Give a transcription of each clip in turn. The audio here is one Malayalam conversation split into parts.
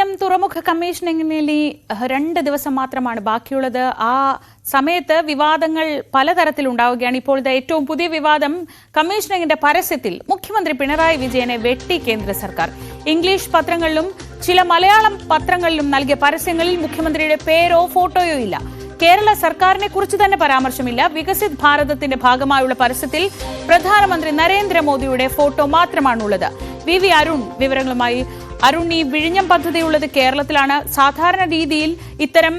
വിഴിഞ്ഞം തുറമുഖ കമ്മീഷനിങ്ങിന് 2 ദിവസം മാത്രമാണ് ബാക്കിയുള്ളത്. ആ സമയത്ത് വിവാദങ്ങൾ പലതരത്തിലുണ്ടാവുകയാണ്. ഇപ്പോഴത്തെ ഏറ്റവും പുതിയ വിവാദം കമ്മീഷനിങ്ങിന്റെ പരസ്യത്തിൽ മുഖ്യമന്ത്രി പിണറായി വിജയനെ വെട്ടി കേന്ദ്ര സർക്കാർ. ഇംഗ്ലീഷ് പത്രങ്ങളിലും ചില മലയാളം പത്രങ്ങളിലും നൽകിയ പരസ്യങ്ങളിൽ മുഖ്യമന്ത്രിയുടെ പേരോ ഫോട്ടോയോ ഇല്ല. കേരള സർക്കാരിനെ കുറിച്ച് തന്നെ പരാമർശമില്ല. വികസിത് ഭാരതത്തിന്റെ ഭാഗമായുള്ള പരസ്യത്തിൽ പ്രധാനമന്ത്രി നരേന്ദ്രമോദിയുടെ ഫോട്ടോ മാത്രമാണുള്ളത്. വി അരുൺ വിവരങ്ങളുമായി. അരുൺ, ഈ വിഴിഞ്ഞം പദ്ധതിയുള്ളത് കേരളത്തിലാണ്. സാധാരണ രീതിയിൽ ഇത്തരം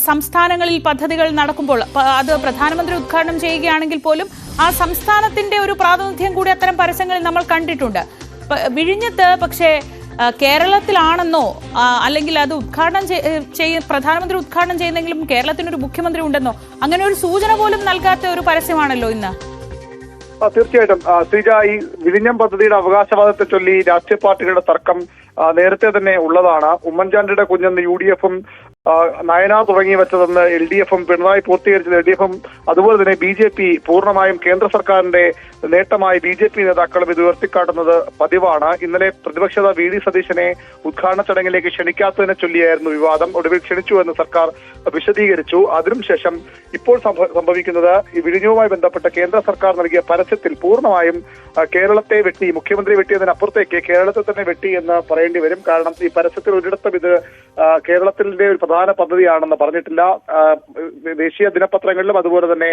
സംസ്ഥാനങ്ങളിൽ പദ്ധതികൾ നടക്കുമ്പോൾ അത് പ്രധാനമന്ത്രി ഉദ്ഘാടനം ചെയ്യുകയാണെങ്കിൽ പോലും ആ സംസ്ഥാനത്തിന്റെ ഒരു പ്രാതിനിധ്യം കൂടി അത്തരം പരസ്യങ്ങളിൽ നമ്മൾ കണ്ടിട്ടുണ്ട്. വിഴിഞ്ഞത്ത് പക്ഷേ കേരളത്തിലാണെന്നോ അല്ലെങ്കിൽ അത് പ്രധാനമന്ത്രി ഉദ്ഘാടനം ചെയ്യുന്നെങ്കിലും കേരളത്തിനൊരു മുഖ്യമന്ത്രി ഉണ്ടെന്നോ അങ്ങനെ ഒരു സൂചന പോലും നൽകാത്ത ഒരു പരസ്യമാണല്ലോ ഇന്ന്. തീർച്ചയായിട്ടും ശ്രീജ, ഈ വിഴിഞ്ഞം പദ്ധതിയുടെ അവകാശവാദത്തെ ചൊല്ലി രാഷ്ട്രീയ പാർട്ടികളുടെ തർക്കം നേരത്തെ തന്നെ ഉള്ളതാണ്. ഉമ്മൻചാണ്ടിയുടെ കുഞ്ഞെന്ന് UDF-ഉം നയന തുടങ്ങി വെച്ചതെന്ന് LDF-ഉം പിണറായി പൂർത്തീകരിച്ചത് LDF-ഉം അതുപോലെ തന്നെ BJP പൂർണ്ണമായും കേന്ദ്ര സർക്കാരിന്റെ നേട്ടമായി BJP നേതാക്കളും ഇത് ഉയർത്തിക്കാട്ടുന്നത് പതിവാണ്. ഇന്നലെ പ്രതിപക്ഷ VD സതീശനെ ഉദ്ഘാടന ചടങ്ങിലേക്ക് ക്ഷണിക്കാത്തതിനെ ചൊല്ലിയായിരുന്നു വിവാദം. ഒടുവിൽ ക്ഷണിച്ചു എന്ന് സർക്കാർ വിശദീകരിച്ചു. അതിനുശേഷം ഇപ്പോൾ സംഭവിക്കുന്നത് ഈ വിഴിഞ്ഞവുമായി ബന്ധപ്പെട്ട കേന്ദ്ര സർക്കാർ നൽകിയ പരസ്യത്തിൽ പൂർണ്ണമായും കേരളത്തെ വെട്ടി, മുഖ്യമന്ത്രി വെട്ടിയതിനപ്പുറത്തേക്ക് കേരളത്തെ തന്നെ വെട്ടി എന്ന് പറയേണ്ടി വരും. കാരണം ഈ പരസ്യത്തിൽ ഒരിടത്തും ഇത് കേരളത്തിന്റെ ഒരു പ്രധാന പദ്ധതിയാണെന്ന് പറഞ്ഞിട്ടില്ല. ദേശീയ ദിനപത്രങ്ങളിലും അതുപോലെ തന്നെ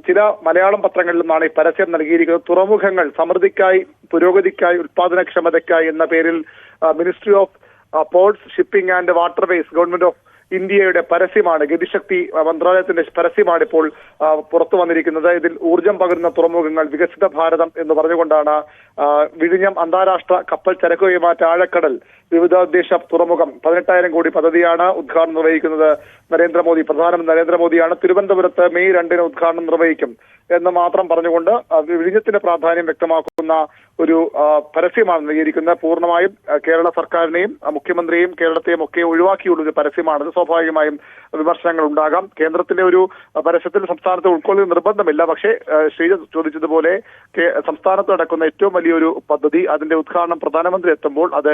ചില മലയാളം പത്രങ്ങളിലുമാണ് ഈ പരസ്യം നൽകിയിരിക്കുന്നത്. തുറമുഖങ്ങൾ സമൃദ്ധിക്കായി, പുരോഗതിക്കായി, ഉൽപാദനക്ഷമതയ്ക്കായി എന്ന പേരിൽ ministry of ports, shipping and waterways, government of ഇന്ത്യയുടെ പരസ്യമാണ്, ഗതിശക്തി മന്ത്രാലയത്തിന്റെ പരസ്യമാണ് ഇപ്പോൾ പുറത്തു വന്നിരിക്കുന്നത്. ഇതിൽ ഊർജം പകരുന്ന തുറമുഖങ്ങൾ, വികസിത ഭാരതം എന്ന് പറഞ്ഞുകൊണ്ടാണ് വിഴിഞ്ഞം അന്താരാഷ്ട്ര കപ്പൽ ചരക്ക് കൈമാറ്റ ആഴക്കടൽ വിവിധോദ്ദേശ തുറമുഖം 18,000 കോടി പദ്ധതിയാണ് ഉദ്ഘാടനം നിർവഹിക്കുന്നത് നരേന്ദ്രമോദി. പ്രധാനമന്ത്രി നരേന്ദ്രമോദിയാണ്. തിരുവനന്തപുരത്ത് മെയ് 2-ന് ഉദ്ഘാടനം നിർവഹിക്കും എന്ന് മാത്രം പറഞ്ഞുകൊണ്ട് വിഴിഞ്ഞത്തിന്റെ പ്രാധാന്യം വ്യക്തമാക്കുന്ന ഒരു പരസ്യമാണ് നൽകിയിരിക്കുന്നത്. പൂർണ്ണമായും കേരള സർക്കാരിനെയും മുഖ്യമന്ത്രിയെയും കേരളത്തെയും ഒക്കെ ഒഴിവാക്കിയുള്ള ഒരു പരസ്യമാണത്. സ്വാഭാവികമായും വിമർശനങ്ങൾ ഉണ്ടാകാം. കേന്ദ്രത്തിന്റെ ഒരു പരസ്യത്തിൽ സംസ്ഥാനത്ത് ഉൾക്കൊള്ളുന്ന നിർബന്ധമില്ല. പക്ഷേ ശ്രീജ ചോദിച്ചതുപോലെ സംസ്ഥാനത്ത് നടക്കുന്ന ഏറ്റവും വലിയൊരു പദ്ധതി, അതിന്റെ ഉദ്ഘാടനം പ്രധാനമന്ത്രി എത്തുമ്പോൾ അത്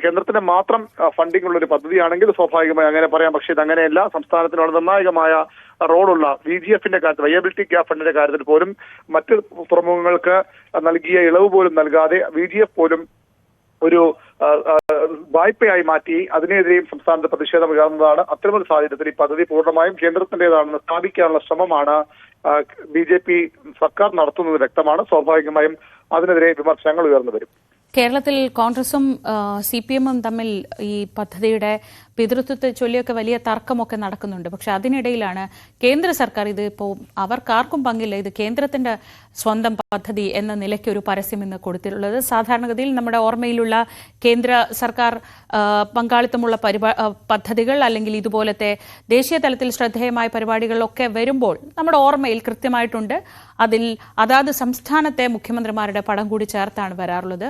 കേന്ദ്രത്തിന്റെ മാത്രം ഫണ്ടിംഗ് ഉള്ള ഒരു പദ്ധതിയാണെങ്കിൽ സ്വാഭാവികമായി അങ്ങനെ പറയാം. പക്ഷേ ഇതങ്ങനെയല്ല. സംസ്ഥാനത്തിനുള്ള നിർണായകമായ റോളുള്ള VGF-ന്റെ കാര്യത്തിൽ, വയബിലിറ്റി ഗ്യാപ് ഫണ്ടിന്റെ കാര്യത്തിൽ പോലും മറ്റ് തുറമുഖങ്ങൾക്ക് നൽകിയ ഇളവ് പോലും നൽകാതെ VGF പോലും ഒരു വായ്പയായി മാറ്റി അതിനെതിരെയും സംസ്ഥാനത്ത് പ്രതിഷേധം ഉയർന്നതാണ്. അത്തരമൊരു സാഹചര്യത്തിൽ ഈ പദ്ധതി പൂർണ്ണമായും കേന്ദ്രത്തിന്റേതാണെന്ന് സ്ഥാപിക്കാനുള്ള ശ്രമമാണ് BJP സർക്കാർ നടത്തുന്നത് വ്യക്തമാണ്. സ്വാഭാവികമായും അതിനെതിരെ വിമർശനങ്ങൾ ഉയർന്നു വരും. കേരളത്തിൽ കോൺഗ്രസും CPM-ഉം തമ്മിൽ ഈ പദ്ധതിയുടെ പിതൃത്വത്തെ ചൊല്ലിയൊക്കെ വലിയ തർക്കമൊക്കെ നടക്കുന്നുണ്ട്. പക്ഷെ അതിനിടയിലാണ് കേന്ദ്ര സർക്കാർ ഇത് ഇപ്പോൾ അവർക്കാർക്കും പങ്കില്ല, ഇത് കേന്ദ്രത്തിന്റെ സ്വന്തം പദ്ധതി എന്ന നിലയ്ക്ക് ഒരു പരസ്യം ഇന്ന് കൊടുത്തിട്ടുള്ളത്. സാധാരണഗതിയിൽ നമ്മുടെ ഓർമ്മയിലുള്ള കേന്ദ്ര സർക്കാർ പങ്കാളിത്തമുള്ള പദ്ധതികൾ അല്ലെങ്കിൽ ഇതുപോലത്തെ ദേശീയ തലത്തിൽ ശ്രദ്ധേയമായ പരിപാടികളിലൊക്കെ വരുമ്പോൾ നമ്മുടെ ഓർമ്മയിൽ കൃത്യമായിട്ടുണ്ട്. അതിൽ അതാത് സംസ്ഥാനത്തെ മുഖ്യമന്ത്രിമാരുടെ പടം കൂടി ചേർത്താണ് വരാറുള്ളത്.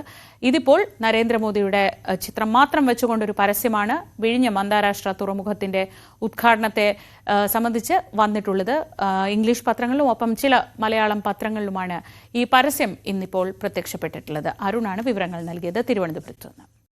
ഇതിപ്പോൾ നരേന്ദ്രമോദിയുടെ ചിത്രം മാത്രം വെച്ചുകൊണ്ടൊരു പരസ്യമാണ് വിഴിഞ്ഞം അന്താരാഷ്ട്ര തുറമുഖത്തിന്റെ ഉദ്ഘാടനത്തെ സംബന്ധിച്ച് വന്നിട്ടുള്ളത്. ഇംഗ്ലീഷ് പത്രങ്ങളിലും ഒപ്പം ചില മലയാളം പത്രങ്ങളിലുമാണ് ഈ പരസ്യം ഇന്നിപ്പോൾ പ്രത്യക്ഷപ്പെട്ടിട്ടുള്ളത്. അരുണാണ് വിവരങ്ങൾ നൽകിയത് തിരുവനന്തപുരത്ത് നിന്ന്.